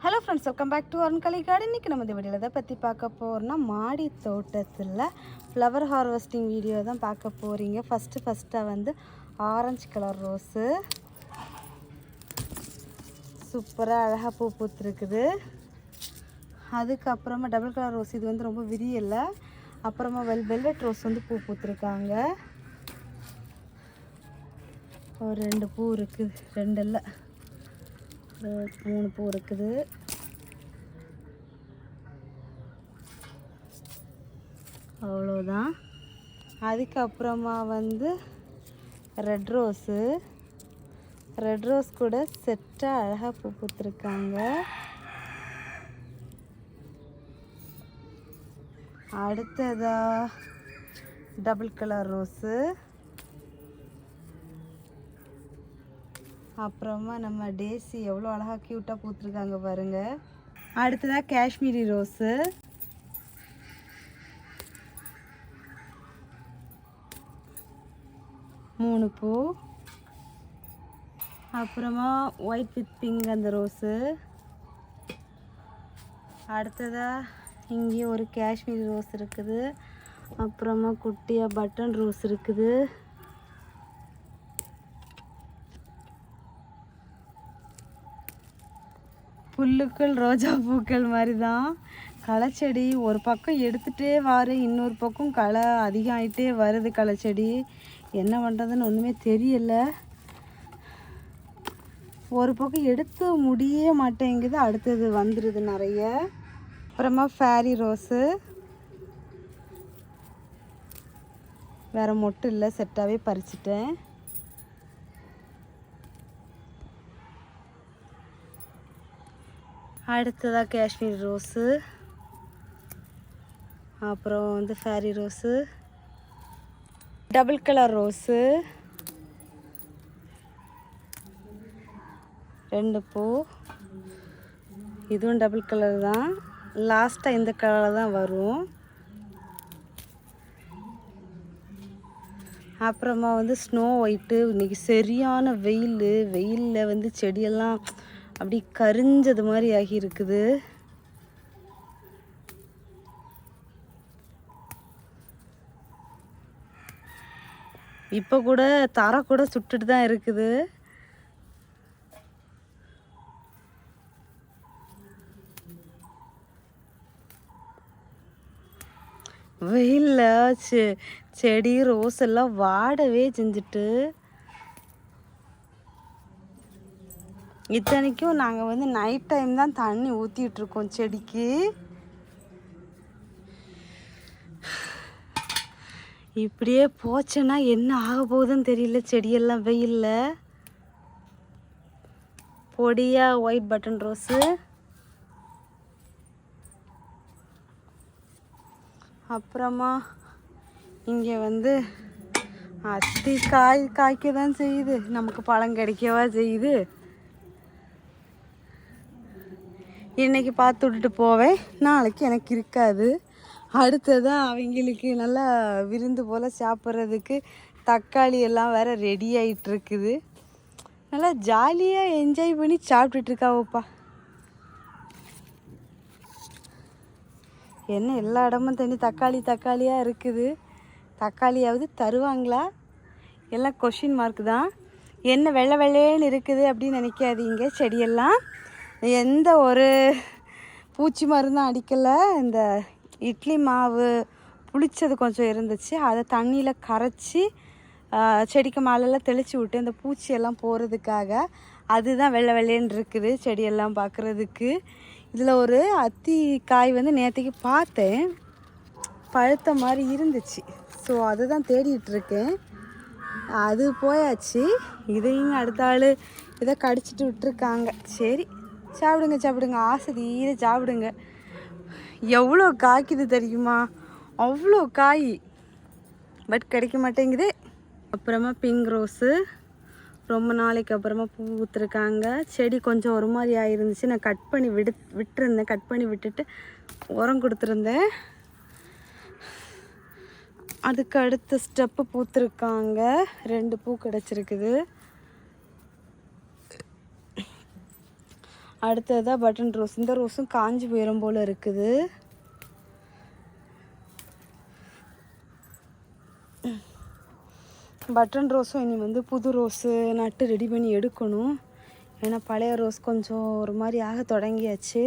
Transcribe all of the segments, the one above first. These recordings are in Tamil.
Hello friends, welcome back to Arunkalai garden. இன்றைக்கி நம்ம இந்த வீடியோவில் எதை பற்றி பார்க்க போகிறோம்னா, மாடி தோட்டத்தில் ஃப்ளவர் ஹார்வெஸ்டிங் வீடியோ தான் பார்க்க போகிறீங்க. ஃபஸ்ட்டாக வந்து ஆரஞ்சு கலர் ரோஸு சூப்பராக அழகாக பூ பூத்துருக்குது. அதுக்கப்புறமா டபுள் கலர் ரோஸ், இது வந்து ரொம்ப விரியலை. அப்புறமா வெல்வெட் ரோஸ் வந்து பூ பூத்துருக்காங்க. ஒரு 2 பூ இருக்குது, 2 இல்லை 3 பூ இருக்குது. அவ்வளோதான். அதுக்கப்புறமா வந்து ரெட் ரோஸ் கூட செட்டாக அழகாக பூ பூத்துருக்காங்க. அடுத்ததா டபுள் கலர் ரோஸு. அப்புறமா நம்ம டேசி எவ்வளோ அழகாக க்யூட்டாக பூத்துருக்காங்க பாருங்கள். அடுத்ததாக காஷ்மீரி ரோஸு. மூணு பூ. அப்புறமா ஒயிட் வித் பிங்க் அந்த ரோஸு. அடுத்ததாக இங்கே ஒரு காஷ்மீரி ரோஸ் இருக்குது. அப்புறமா குட்டியாக பட்டன் ரோஸ் இருக்குது. புல்லுக்கள் ரோஜா பூக்கள் மாதிரி தான் களைச்செடி. ஒரு பக்கம் எடுத்துகிட்டே வாரு, இன்னொரு பக்கம் களை அதிகம் ஆகிட்டே வருது. களைச்செடி என்ன பண்ணுறதுன்னு ஒன்றுமே தெரியல. ஒரு பக்கம் எடுத்து முடிய மாட்டேங்குது, அடுத்தது வந்துடுது நிறைய. அப்புறமா ஃபேரி ரோஸு. வேறு மொட்டு இல்லை, செட்டாகவே பறிச்சிட்டேன். அடுத்ததாக காஷ்மீரி ரோஸு. அப்புறம் வந்து fairy rose, double colour rose, 2 பூ. இதுவும் டபுள் கலர் தான். லாஸ்ட்டாக இந்த கலரில் தான் வரும். அப்புறமா வந்து ஸ்னோ ஒயிட்டு. இன்றைக்கி சரியான வெயிலில் வந்து செடியெல்லாம் அப்படி கரிஞ்சது மாதிரி ஆகி இருக்குது. இப்போ கூட தரை கூட சுட்டுட்டு தான் இருக்குது. வெயிலில் செடி ரோஸ் எல்லாம் வாடவே செஞ்சுட்டு. இத்தனைக்கும் நாங்கள் வந்து நைட் டைம் தான் தண்ணி ஊற்றிட்டுருக்கோம் செடிக்கு. இப்படியே போச்சுன்னா என்ன ஆக போகுதுன்னு தெரியல. செடியெல்லாம் வெயிலில். பொடியாக ஒயிட் பட்டன் ரோஸு. அப்புறமா இங்கே வந்து அத்தி காய்க்க தான் செய்யுது, நமக்கு பழம் கிடைக்கவா செய்யுது. இன்றைக்கி பார்த்து விட்டுட்டு போவேன், நாளைக்கு எனக்கு இருக்காது. அடுத்ததான் அவங்களுக்கு நல்லா விருந்து போல் சாப்பிட்றதுக்கு தக்காளி எல்லாம் வேறு ரெடி ஆகிட்டுருக்குது. நல்லா ஜாலியாக என்ஜாய் பண்ணி சாப்பிட்டுட்ருக்காவப்பா. என்ன எல்லா இடமும் தக்காளியாக இருக்குது. தக்காளியாவது தருவாங்களா? எல்லாம் கொஷின் மார்க் தான். என்ன வெள்ளைன்னு இருக்குது அப்படின்னு நினைக்காதீங்க. செடியெல்லாம் எந்த ஒரு பூச்சி மருந்தும் அடிக்கலை. இந்த இட்லி மாவு புளிச்சது கொஞ்சம் இருந்துச்சு, அதை தண்ணியில் கரைச்சி செடிக்கு மேலெல்லாம் தெளித்து விட்டு இந்த பூச்சியெல்லாம் போகிறதுக்காக. அதுதான் வெள்ளைன்னு இருக்குது செடியெல்லாம் பார்க்குறதுக்கு. இதில் ஒரு அத்தி காய் வந்து நேற்றுக்கு பார்த்தேன், பழுத்த மாதிரி இருந்துச்சு. ஸோ அதுதான் தேடிட்டுருக்கேன். அது போயாச்சு. இதையும் அடுத்த ஆள் இதை கடிச்சிட்டு விட்டுருக்காங்க. சரி, சாப்பிடுங்க, ஆசை தீர சாப்பிடுங்க. எவ்வளோ காய்க்குது தெரியுமா? அவ்வளோ காய், பட் கிடைக்க மாட்டேங்குது. அப்புறமா பிங்க் ரோஸு ரொம்ப நாளைக்கு அப்புறமா பூ ஊற்றுருக்காங்க. செடி கொஞ்சம் ஒரு மாதிரி ஆகிருந்துச்சு, நான் கட் பண்ணி விட்டுருந்தேன். கட் பண்ணி விட்டுட்டு உரம் கொடுத்துருந்தேன். அதுக்கு அடுத்த ஸ்டெப்பு பூத்துருக்காங்க. 2 பூ கிடச்சிருக்குது. அடுத்ததாக பட்டன் ரோஸ். இந்த ரோஸும் காஞ்சி போயிடும் போல் இருக்குது. பட்டன் ரோஸும் இனி வந்து புது ரோஸு நட்டு ரெடி பண்ணி எடுக்கணும். ஏன்னா பழைய ரோஸ் கொஞ்சம் ஒரு மாதிரி ஆக தொடங்கியாச்சு.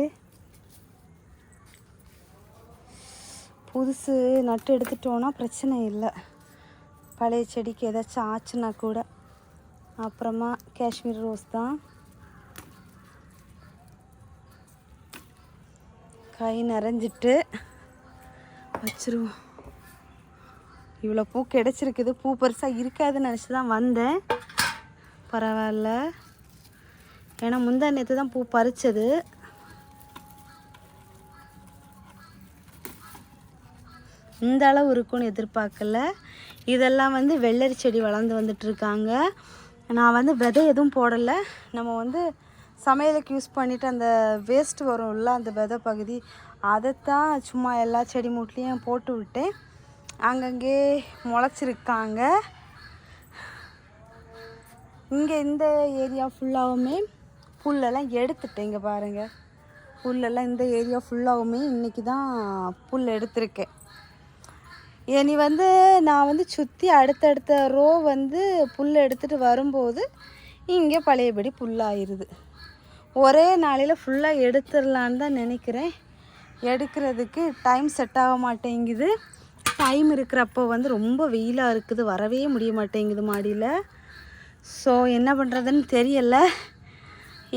புதுசு நட்டு எடுத்துட்டோன்னா பிரச்சனை இல்லை. பழைய செடிக்கு ஏதாச்சும் ஆச்சுன்னா கூட. அப்புறமா காஷ்மீர் ரோஸ் தான். கை நிறைஞ்சிட்டு வச்சுருவோம். இவ்வளோ பூ கிடச்சிருக்குது. பூ பெருசாக இருக்காதுன்னு நினச்சி தான் வந்தேன். பரவாயில்ல. ஏன்னா முந்தா நேற்று தான் பூ பறித்தது. இந்த அளவு இருக்குன்னு எதிர்பார்க்கல. இதெல்லாம் வந்து வெள்ளரி செடி வளர்ந்து வந்துட்டுருக்காங்க. நான் வந்து விதை எதுவும் போடலை. நம்ம வந்து சமையலுக்கு யூஸ் பண்ணிவிட்டு அந்த வேஸ்ட்டு வரும்ல, அந்த விதை பகுதி, அதைத்தான் சும்மா எல்லா செடி மூட்லேயும் போட்டு விட்டேன். அங்கங்கே முளைச்சிருக்காங்க. இங்கே இந்த ஏரியா ஃபுல்லாகவுமே புல்லெல்லாம் எடுத்துட்டேன். இங்கே பாருங்கள், புல்லெல்லாம் இந்த ஏரியா ஃபுல்லாகவுமே இன்றைக்கி தான் புல் எடுத்திருக்கேன். இனி வந்து நான் வந்து சுற்றி அடுத்தடுத்த ரோ வந்து புல் எடுத்துகிட்டு வரும்போது இங்கே பழையபடி புல்லாகிடுது. ஒரே நாளையில் ஃபுல்லாக எடுத்துடலான்னு தான் நினைக்கிறேன். எடுக்கிறதுக்கு டைம் செட் ஆக மாட்டேங்குது. டைம் இருக்கிறப்போ வந்து ரொம்ப வெயிலாக இருக்குது, வரவே முடிய மாட்டேங்குது மாடியில். ஸோ என்ன பண்ணுறதுன்னு தெரியலை.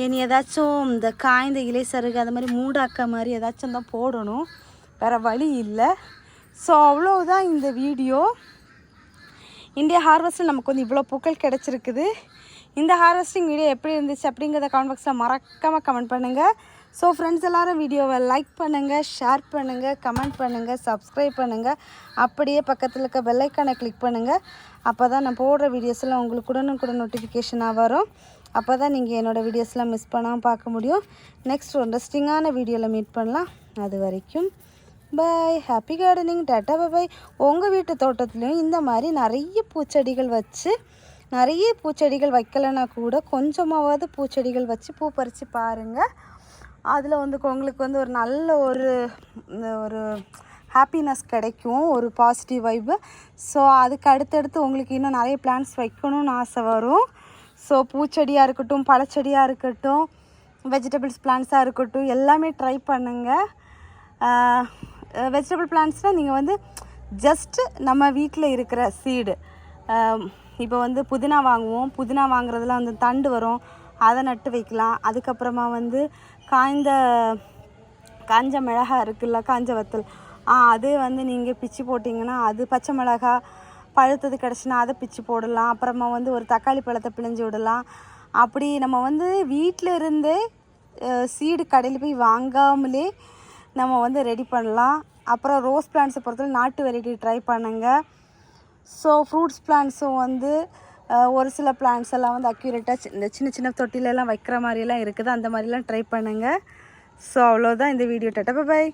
இனி ஏதாச்சும் இந்த காய்ந்த இலை சருகு அது மாதிரி மூடாக்க மாதிரி ஏதாச்சும் தான் போடணும், வேறு வழி இல்லை. ஸோ அவ்வளோதான் இந்த வீடியோ. இந்தியா ஹார்வெஸ்ட்டில் நமக்கு வந்து இவ்வளோ பூக்கள் கிடச்சிருக்குது. இந்த ஹார்வெஸ்டிங் வீடியோ எப்படி இருந்துச்சு அப்படிங்கிறத கமெண்ட் பாக்ஸில் மறக்காமல் கமெண்ட் பண்ணுங்கள். ஸோ ஃப்ரெண்ட்ஸ் எல்லோரும் வீடியோவை லைக் பண்ணுங்கள், ஷேர் பண்ணுங்கள், கமெண்ட் பண்ணுங்கள், சப்ஸ்கிரைப் பண்ணுங்கள். அப்படியே பக்கத்தில் இருக்க பெல் ஐக்கானை கிளிக் பண்ணுங்கள். அப்போ தான் நான் போடுற வீடியோஸ்லாம் உங்களுக்கு உடனுக்குடன் நோட்டிஃபிகேஷனாக வரும். அப்போ தான் நீங்கள் என்னோடய வீடியோஸ்லாம் மிஸ் பண்ணாமல் பார்க்க முடியும். நெக்ஸ்ட் ஒரு இன்ட்ரெஸ்டிங்கான வீடியோவில் மீட் பண்ணலாம். அது வரைக்கும் bye. Happy gardening. Tata bye. உங்கள் வீட்டு தோட்டத்துலேயும் இந்த மாதிரி நிறைய பூச்செடிகள் வச்சு, நிறைய பூச்செடிகள் வைக்கலைன்னா கூட கொஞ்சமாவது பூச்செடிகள் வச்சு பூ பறித்து பாருங்கள். அதில் வந்து உங்களுக்கு வந்து ஒரு நல்ல ஒரு ஹாப்பினஸ் கிடைக்கும், ஒரு பாசிட்டிவ் வைப்பு. ஸோ அதுக்கு அடுத்தடுத்து உங்களுக்கு இன்னும் நிறைய பிளான்ஸ் வைக்கணும்னு ஆசை வரும். ஸோ பூச்செடியாக இருக்கட்டும், பழச்செடியாக இருக்கட்டும், வெஜிடபிள்ஸ் பிளான்ஸாக இருக்கட்டும், எல்லாமே ட்ரை பண்ணுங்கள். வெஜிடபிள் பிளான்ட்ஸ்னால் நீங்கள் வந்து ஜஸ்ட்டு நம்ம வீட்டில் இருக்கிற சீடு, இப்போ வந்து புதினா வாங்குவோம், புதினா வாங்குறதுல வந்து தண்டு வரும், அதை நட்டு வைக்கலாம். அதுக்கப்புறமா வந்து காஞ்ச மிளகா இருக்குல்ல, காஞ்ச வத்தல், அது வந்து நீங்கள் பிச்சு போட்டிங்கன்னா அது பச்சை மிளகா பழுத்தது கிடச்சின்னா அதை பிச்சு போடலாம். அப்புறமா வந்து ஒரு தக்காளி பழத்தை பிழிஞ்சு விடலாம். அப்படி நம்ம வந்து வீட்டில் இருந்தே சீடு கடையில் போய் வாங்காமலே நம்ம வந்து ரெடி பண்ணலாம். அப்புறம் ரோஸ் பிளான்ட்ஸை பொறுத்தவரை நாட்டு வெரைட்டி ட்ரை பண்ணுங்கள். ஸோ ஃப்ரூட்ஸ் பிளான்ட்ஸும் வந்து ஒரு சில பிளான்ட்ஸ் எல்லாம் வந்து அக்யூரேட்டாக இந்த சின்ன சின்ன தொட்டிலெல்லாம் வைக்கிற மாதிரியெல்லாம் இருக்குது, அந்த மாதிரிலாம் ட்ரை பண்ணுங்கள். ஸோ அவ்வளோதான் இந்த வீடியோ. டாட்டா பாய்.